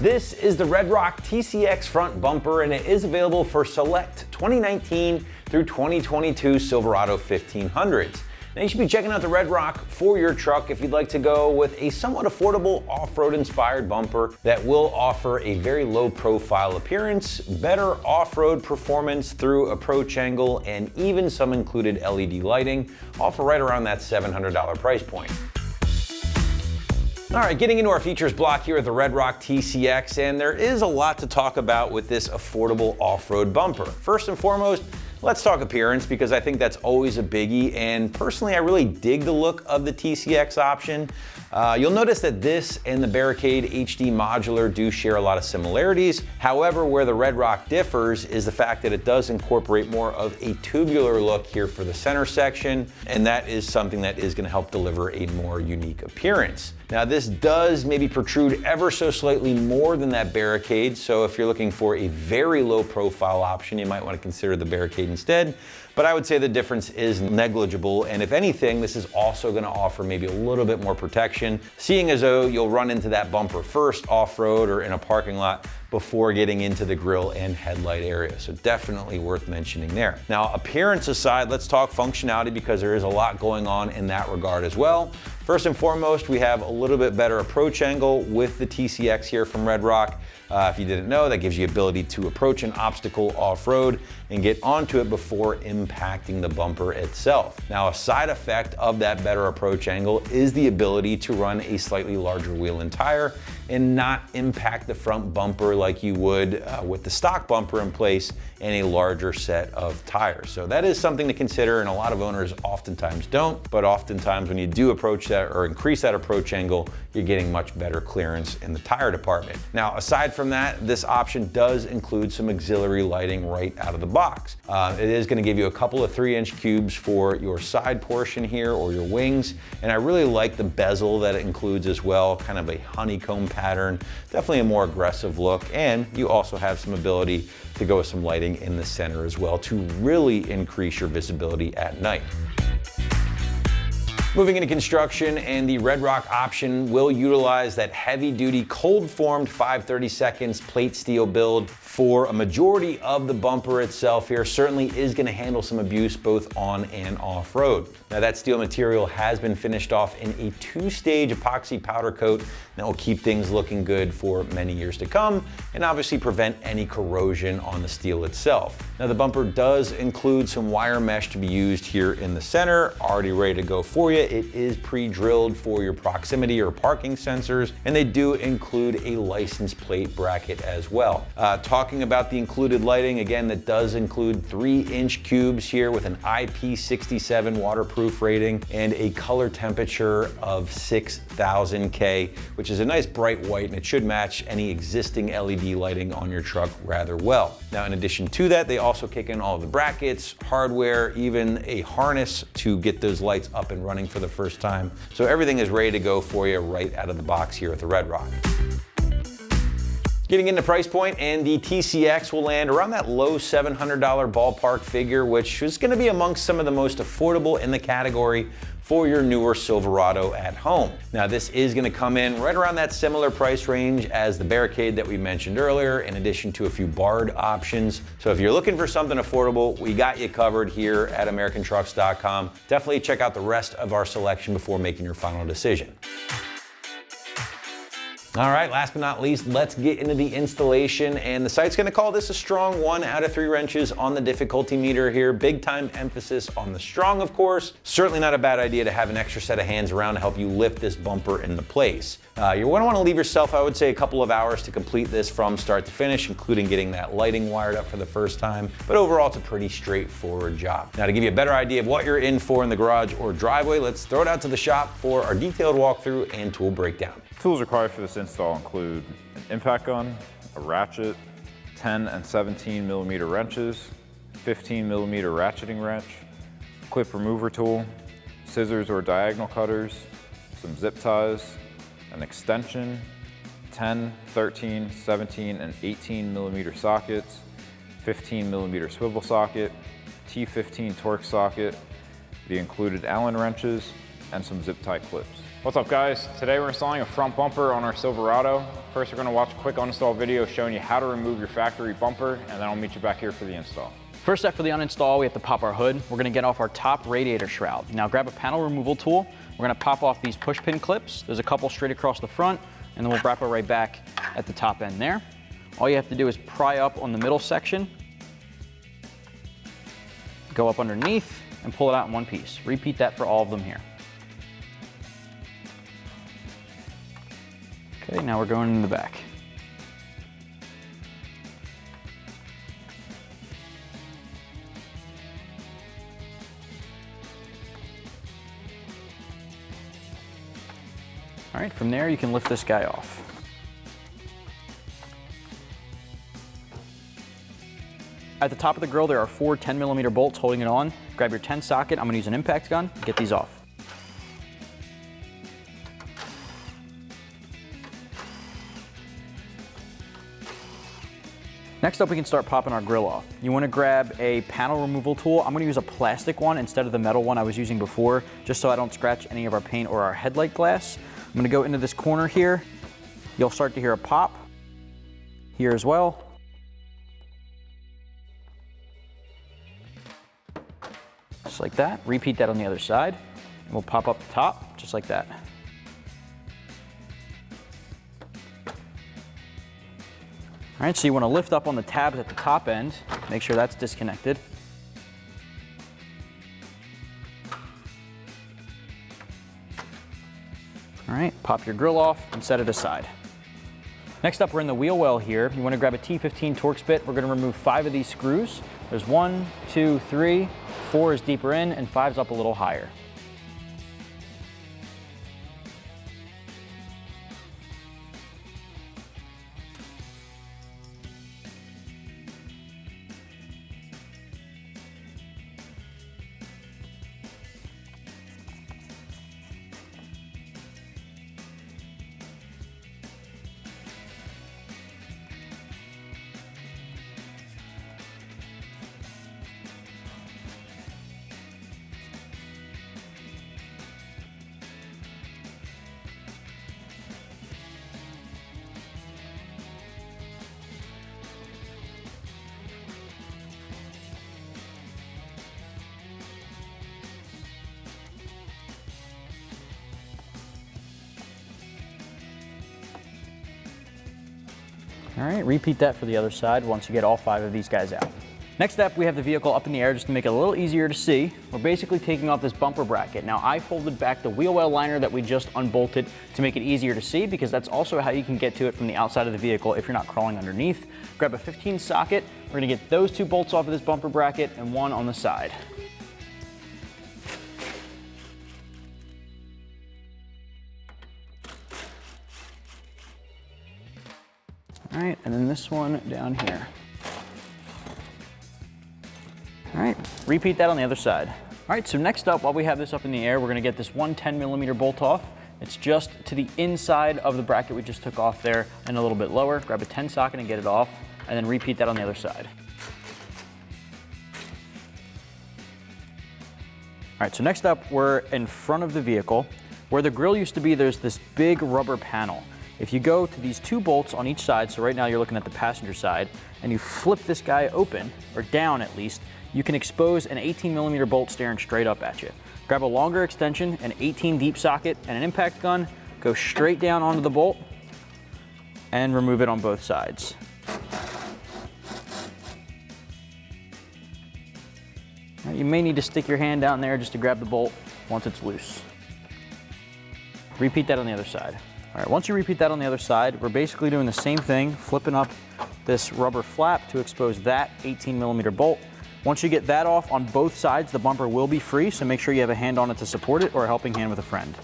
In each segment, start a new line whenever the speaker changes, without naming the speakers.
This is the RedRock TCX Front Bumper, and it is available for select 2019 through 2022 Silverado 1500s. Now you should be checking out the RedRock for your truck if you'd like to go with a somewhat affordable off-road inspired bumper that will offer a very low profile appearance, better off-road performance through approach angle, and even some included LED lighting, all for right around that $700 price point. All right, getting into our features block here at the RedRock TCX, and there is a lot to talk about with this affordable off-road bumper. First and foremost, let's talk appearance, because I think that's always a biggie, and personally I really dig the look of the TCX option. You'll notice that this and the Barricade HD Modular do share a lot of similarities. However, where the RedRock differs is the fact that it does incorporate more of a tubular look here for the center section, and that is something that is going to help deliver a more unique appearance. Now this does maybe protrude ever so slightly more than that Barricade, so if you're looking for a very low profile option, you might want to consider the Barricade instead. But I would say the difference is negligible, and if anything, this is also going to offer maybe a little bit more protection, seeing as though you'll run into that bumper first off-road or in a parking lot before getting into the grille and headlight area. So definitely worth mentioning there. Now, appearance aside, let's talk functionality, because there is a lot going on in that regard as well. First and foremost, we have a little bit better approach angle with the TCX here from RedRock. If you didn't know, that gives you ability to approach an obstacle off-road and get onto it before impacting the bumper itself. Now, a side effect of that better approach angle is the ability to run a slightly larger wheel and tire and not impact the front bumper like you would with the stock bumper in place and a larger set of tires. So that is something to consider, and a lot of owners oftentimes don't, but oftentimes when you do approach that or increase that approach angle, you're getting much better clearance in the tire department. Now, aside from that, this option does include some auxiliary lighting right out of the box. It is going to give you a couple of 3-inch cubes for your side portion here or your wings, and I really like the bezel that it includes as well, kind of a honeycomb pattern, definitely a more aggressive look, and you also have some ability to go with some lighting in the center as well to really increase your visibility at night. Moving into construction, and the RedRock option will utilize that heavy-duty cold-formed 5/32 plate steel build for a majority of the bumper itself here. Certainly is going to handle some abuse both on and off-road. Now that steel material has been finished off in a 2-stage epoxy powder coat that will keep things looking good for many years to come, and obviously prevent any corrosion on the steel itself. Now the bumper does include some wire mesh to be used here in the center, already ready to go for you. It is pre-drilled for your proximity or parking sensors, and they do include a license plate bracket as well. Talking about the included lighting, again, that does include 3-inch cubes here with an IP67 waterproof rating and a color temperature of 6000 K, which is a nice bright white, and it should match any existing LED lighting on your truck rather well. Now, in addition to that, they also kick in all of the brackets, hardware, even a harness to get those lights up and running for the first time. So everything is ready to go for you right out of the box here at the RedRock. Getting into price point, and the TCX will land around that low $700 ballpark figure, which is going to be amongst some of the most affordable in the category for your newer Silverado at home. Now this is going to come in right around that similar price range as the Barricade that we mentioned earlier, in addition to a few barred options. So if you're looking for something affordable, we got you covered here at AmericanTrucks.com. Definitely check out the rest of our selection before making your final decision. All right, last but not least, let's get into the installation, and the site's gonna call this a strong 1 out of 3 wrenches on the difficulty meter here. Big time emphasis on the strong, of course. Certainly not a bad idea to have an extra set of hands around to help you lift this bumper into place. You're gonna wanna leave yourself, I would say, a couple of hours to complete this from start to finish, including getting that lighting wired up for the first time. But overall, it's a pretty straightforward job. Now, to give you a better idea of what you're in for in the garage or driveway, let's throw it out to the shop for our detailed walkthrough and tool breakdown.
Tools required for this install include an impact gun, a ratchet, 10 and 17 millimeter wrenches, 15 millimeter ratcheting wrench, clip remover tool, scissors or diagonal cutters, some zip ties, an extension, 10, 13, 17, and 18 millimeter sockets, 15 millimeter swivel socket, T15 torque socket, the included Allen wrenches, and some zip tie clips. What's up guys? Today we're installing a front bumper on our Silverado. First we're going to watch a quick uninstall video showing you how to remove your factory bumper, and then I'll meet you back here for the install.
First step for the uninstall, we have to pop our hood. We're going to get off our top radiator shroud. Now grab a panel removal tool. We're going to pop off these push pin clips. There's a couple straight across the front, and then we'll wrap it right back at the top end there. All you have to do is pry up on the middle section, go up underneath, and pull it out in one piece. Repeat that for all of them here. Okay, now we're going in the back. All right, from there you can lift this guy off. At the top of the grill there are 4 10mm bolts holding it on. Grab your 10 socket, I'm going to use an impact gun, get these off. Next up, we can start popping our grill off. You want to grab a panel removal tool. I'm going to use a plastic one instead of the metal one I was using before, just so I don't scratch any of our paint or our headlight glass. I'm going to go into this corner here. You'll start to hear a pop here as well. Just like that. Repeat that on the other side. And we'll pop up the top, just like that. All right, so you want to lift up on the tabs at the top end, make sure that's disconnected. All right, pop your grill off and set it aside. Next up, we're in the wheel well here. You want to grab a T15 Torx bit. We're going to remove 5 of these screws. There's 1, 2, 3, 4 is deeper in, and 5's up a little higher. All right, repeat that for the other side once you get all 5 of these guys out. Next up, we have the vehicle up in the air just to make it a little easier to see. We're basically taking off this bumper bracket. Now, I folded back the wheel well liner that we just unbolted to make it easier to see, because that's also how you can get to it from the outside of the vehicle if you're not crawling underneath. Grab a 15 socket. We're gonna get those 2 bolts off of this bumper bracket and 1 on the side. All right, and then this one down here. All right, repeat that on the other side. All right, so next up, while we have this up in the air, we're gonna get this 1 10mm bolt off. It's just to the inside of the bracket we just took off there and a little bit lower. Grab a 10 socket and get it off, and then repeat that on the other side. All right, so next up, we're in front of the vehicle. Where the grille used to be, there's this big rubber panel. If you go to these 2 bolts on each side, so right now you're looking at the passenger side, and you flip this guy open, or down at least, you can expose an 18mm bolt staring straight up at you. Grab a longer extension, an 18 deep socket, and an impact gun, go straight down onto the bolt, and remove it on both sides. Now, you may need to stick your hand down there just to grab the bolt once it's loose. Repeat that on the other side. All right, once you repeat that on the other side, we're basically doing the same thing, flipping up this rubber flap to expose that 18mm bolt. Once you get that off on both sides, the bumper will be free, so make sure you have a hand on it to support it or a helping hand with a friend.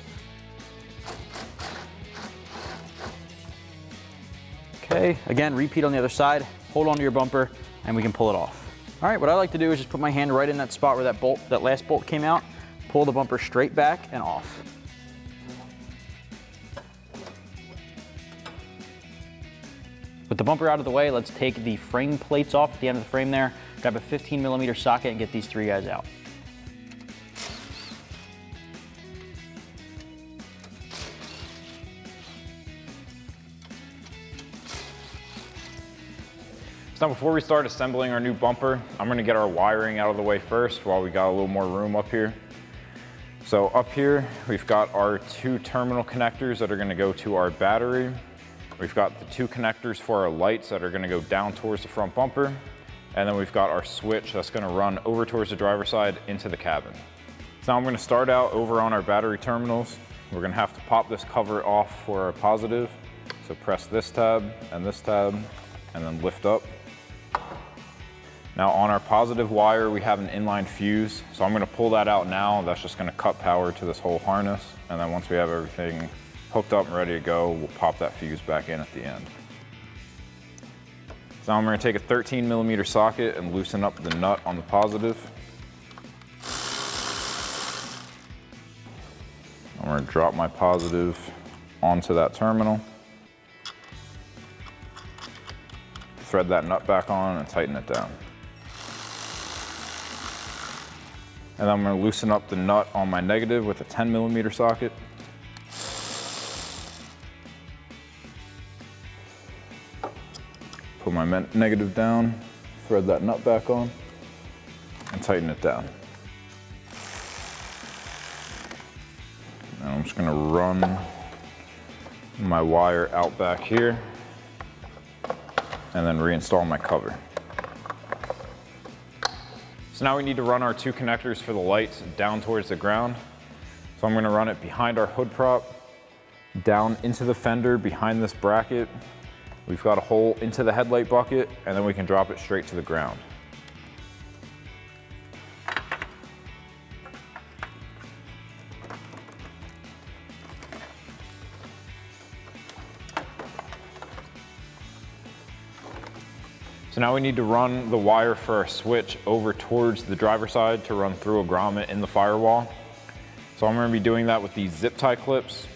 Okay, again, repeat on the other side, hold onto your bumper, and we can pull it off. All right, what I like to do is just put my hand right in that spot where that last bolt came out, pull the bumper straight back and off. With the bumper out of the way, let's take the frame plates off at the end of the frame there, grab a 15mm socket and get these 3 guys out.
So now before we start assembling our new bumper, I'm gonna get our wiring out of the way first while we got a little more room up here. So up here, we've got our 2 terminal connectors that are gonna go to our battery. We've got the 2 connectors for our lights that are gonna go down towards the front bumper. And then we've got our switch that's gonna run over towards the driver's side into the cabin. So now I'm gonna start out over on our battery terminals. We're gonna have to pop this cover off for our positive. So press this tab, and then lift up. Now on our positive wire, we have an inline fuse. So I'm gonna pull that out now. That's just gonna cut power to this whole harness. And then once we have everything hooked up and ready to go, we'll pop that fuse back in at the end. So now I'm gonna take a 13mm socket and loosen up the nut on the positive. I'm gonna drop my positive onto that terminal. Thread that nut back on and tighten it down. And then I'm gonna loosen up the nut on my negative with a 10mm socket. Put my negative down, thread that nut back on, and tighten it down. Now I'm just gonna run my wire out back here and then reinstall my cover. So now we need to run our 2 connectors for the lights down towards the ground. So I'm gonna run it behind our hood prop, down into the fender behind this bracket. We've got a hole into the headlight bucket, and then we can drop it straight to the ground. So now we need to run the wire for our switch over towards the driver's side to run through a grommet in the firewall. So I'm gonna be doing that with these zip tie clips.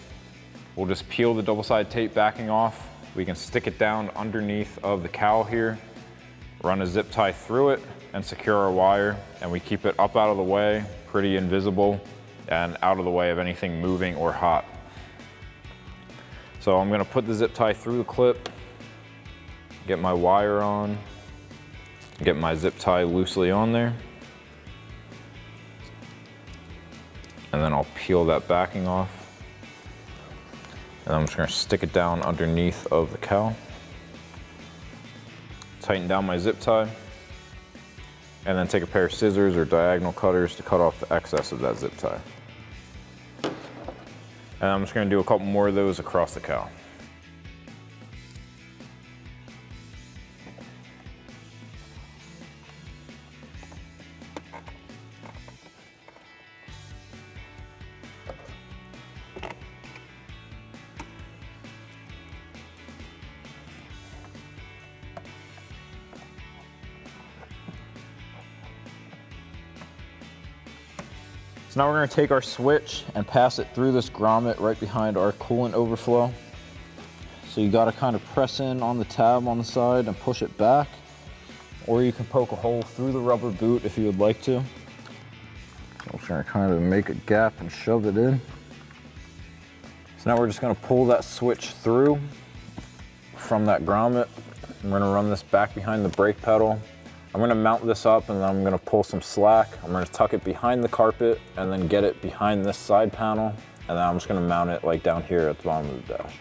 We'll just peel the double-side tape backing off. We can stick it down underneath of the cowl here, run a zip tie through it, and secure our wire. And we keep it up out of the way, pretty invisible, and out of the way of anything moving or hot. So I'm gonna put the zip tie through the clip, get my wire on, get my zip tie loosely on there, and then I'll peel that backing off. And I'm just gonna stick it down underneath of the cowl, tighten down my zip tie, and then take a pair of scissors or diagonal cutters to cut off the excess of that zip tie. And I'm just gonna do a couple more of those across the cowl. So now we're gonna take our switch and pass it through this grommet right behind our coolant overflow. So you gotta kind of press in on the tab on the side and push it back, or you can poke a hole through the rubber boot if you would like to. So I'm just gonna kind of make a gap and shove it in. So now we're just gonna pull that switch through from that grommet. I'm gonna run this back behind the brake pedal. I'm gonna mount this up and then I'm gonna pull some slack. I'm gonna tuck it behind the carpet and then get it behind this side panel. And then I'm just gonna mount it like down here at the bottom of the dash.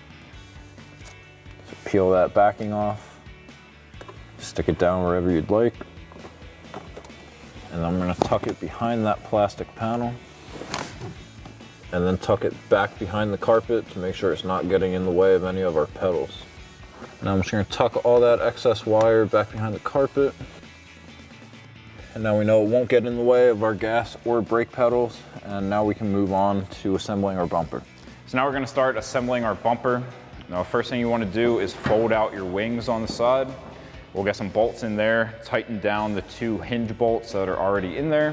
So peel that backing off, stick it down wherever you'd like. And I'm gonna tuck it behind that plastic panel and then tuck it back behind the carpet to make sure it's not getting in the way of any of our pedals. Now I'm just gonna tuck all that excess wire back behind the carpet. And now we know it won't get in the way of our gas or brake pedals. And now we can move on to assembling our bumper. So now we're gonna start assembling our bumper. Now, first thing you wanna do is fold out your wings on the side. We'll get some bolts in there, tighten down the 2 hinge bolts that are already in there,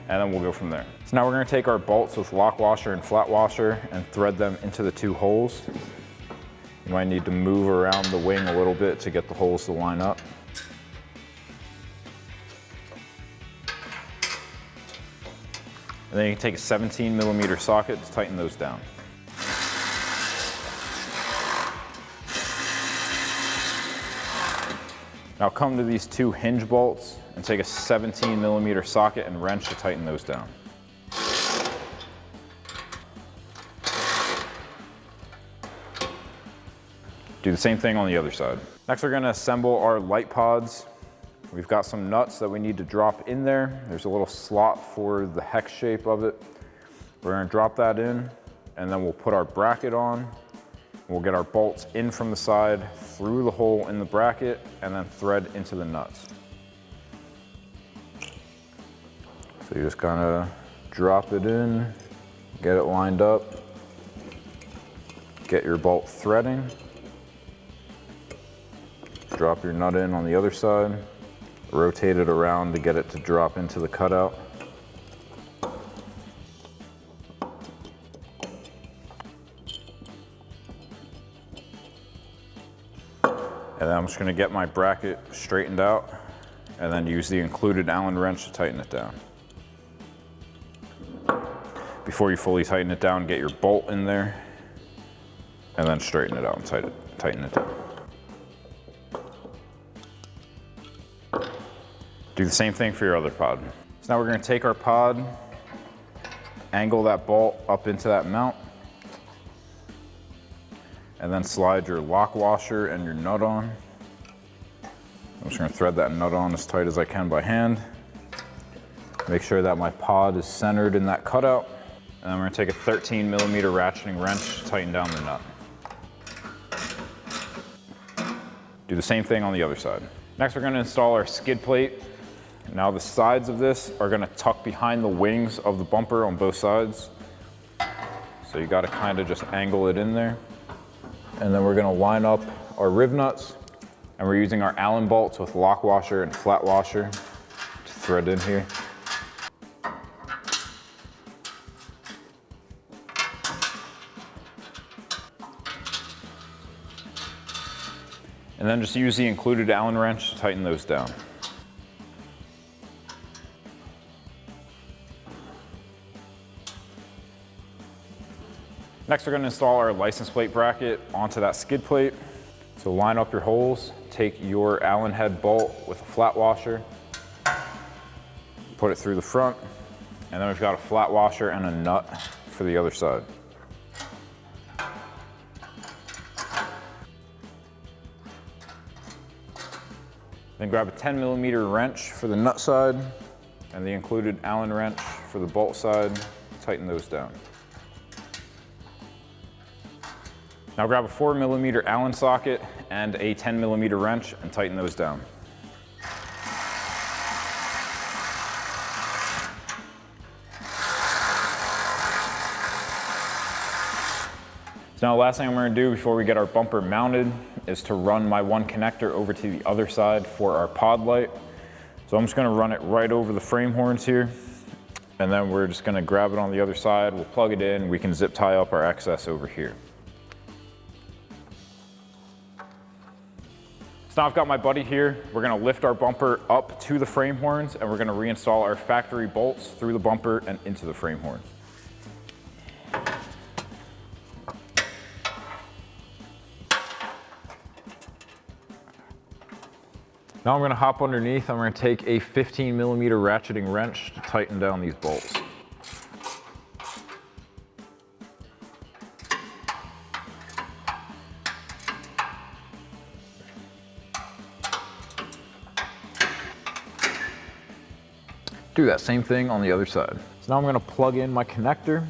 and then we'll go from there. So now we're gonna take our bolts with lock washer and flat washer and thread them into the 2 holes. You might need to move around the wing a little bit to get the holes to line up. And then you can take a 17mm socket to tighten those down. Now come to these two hinge bolts and take a 17mm socket and wrench to tighten those down. Do the same thing on the other side. Next, we're gonna assemble our light pods. We've got some nuts that we need to drop in there. There's a little slot for the hex shape of it. We're gonna drop that in, and then we'll put our bracket on. We'll get our bolts in from the side, through the hole in the bracket, and then thread into the nuts. So you just kinda drop it in, get it lined up, get your bolt threading, drop your nut in on the other side, rotate it around to get it to drop into the cutout. And then I'm just gonna get my bracket straightened out and then use the included Allen wrench to tighten it down. Before you fully tighten it down, get your bolt in there and then straighten it out and tighten it down. Do the same thing for your other pod. So now we're gonna take our pod, angle that bolt up into that mount, and then slide your lock washer and your nut on. I'm just gonna thread that nut on as tight as I can by hand. Make sure that my pod is centered in that cutout. And then we're gonna take a 13mm ratcheting wrench to tighten down the nut. Do the same thing on the other side. Next, we're gonna install our skid plate. Now the sides of this are gonna tuck behind the wings of the bumper on both sides. So you gotta kinda just angle it in there. And then we're gonna line up our riv nuts, and we're using our Allen bolts with lock washer and flat washer to thread in here. And then just use the included Allen wrench to tighten those down. Next, we're gonna install our license plate bracket onto that skid plate. So line up your holes, take your Allen head bolt with a flat washer, put it through the front, and then we've got a flat washer and a nut for the other side. Then grab a 10mm wrench for the nut side and the included Allen wrench for the bolt side, tighten those down. Now grab a 4mm Allen socket and a 10mm wrench and tighten those down. So now the last thing I'm gonna do before we get our bumper mounted is to run my one connector over to the other side for our pod light. So I'm just gonna run it right over the frame horns here, and then we're just gonna grab it on the other side, we'll plug it in, we can zip tie up our excess over here. So now I've got my buddy here. We're gonna lift our bumper up to the frame horns, and we're gonna reinstall our factory bolts through the bumper and into the frame horns. Now I'm gonna hop underneath. I'm gonna take a 15mm ratcheting wrench to tighten down these bolts. Do that same thing on the other side. So now I'm gonna plug in my connector,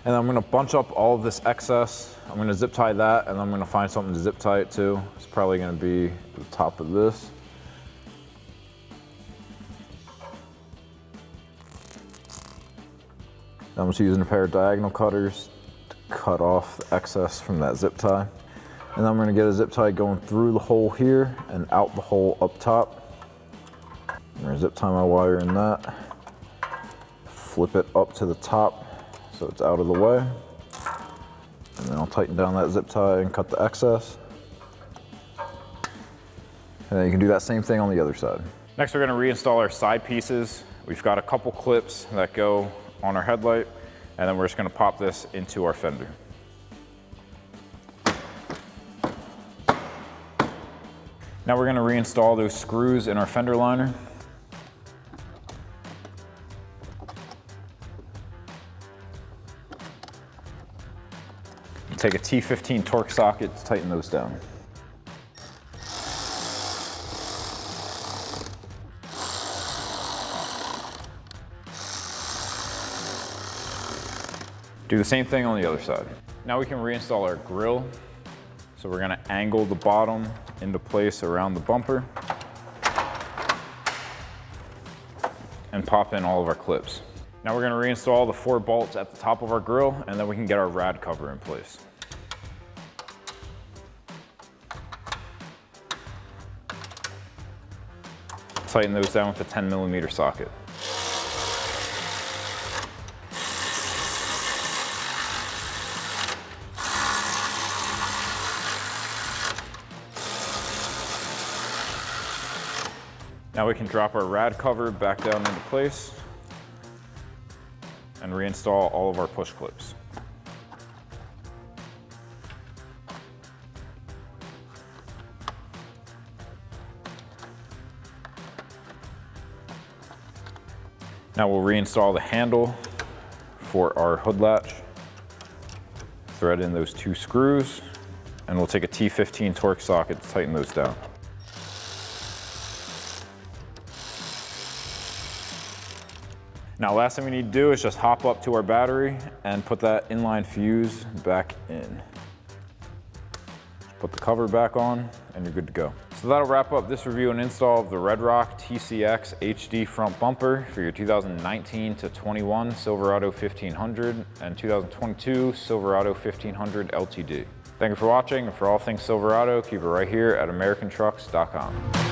and I'm gonna bunch up all of this excess. I'm gonna zip tie that, and I'm gonna find something to zip tie it to. It's probably gonna be the top of this. I'm just using a pair of diagonal cutters to cut off the excess from that zip tie. And then I'm gonna get a zip tie going through the hole here and out the hole up top. I'm gonna zip tie my wire in that, flip it up to the top so it's out of the way, and then I'll tighten down that zip tie and cut the excess. And then you can do that same thing on the other side. Next, we're gonna reinstall our side pieces. We've got a couple clips that go on our headlight, and then we're just gonna pop this into our fender. Now we're going to reinstall those screws in our fender liner. Take a T15 torque socket to tighten those down. Do the same thing on the other side. Now we can reinstall our grille. So we're gonna angle the bottom into place around the bumper and pop in all of our clips. Now we're gonna reinstall the 4 bolts at the top of our grille, and then we can get our rad cover in place. Tighten those down with a 10mm socket. Now we can drop our rad cover back down into place and reinstall all of our push clips. Now we'll reinstall the handle for our hood latch. Thread in those 2 screws, and we'll take a T15 torque socket to tighten those down. Now last thing we need to do is just hop up to our battery and put that inline fuse back in. Put the cover back on and you're good to go. So that'll wrap up this review and install of the RedRock TCX HD Front Bumper for your 2019 to 21 Silverado 1500 and 2022 Silverado 1500 LTD. Thank you for watching, and for all things Silverado, keep it right here at AmericanTrucks.com.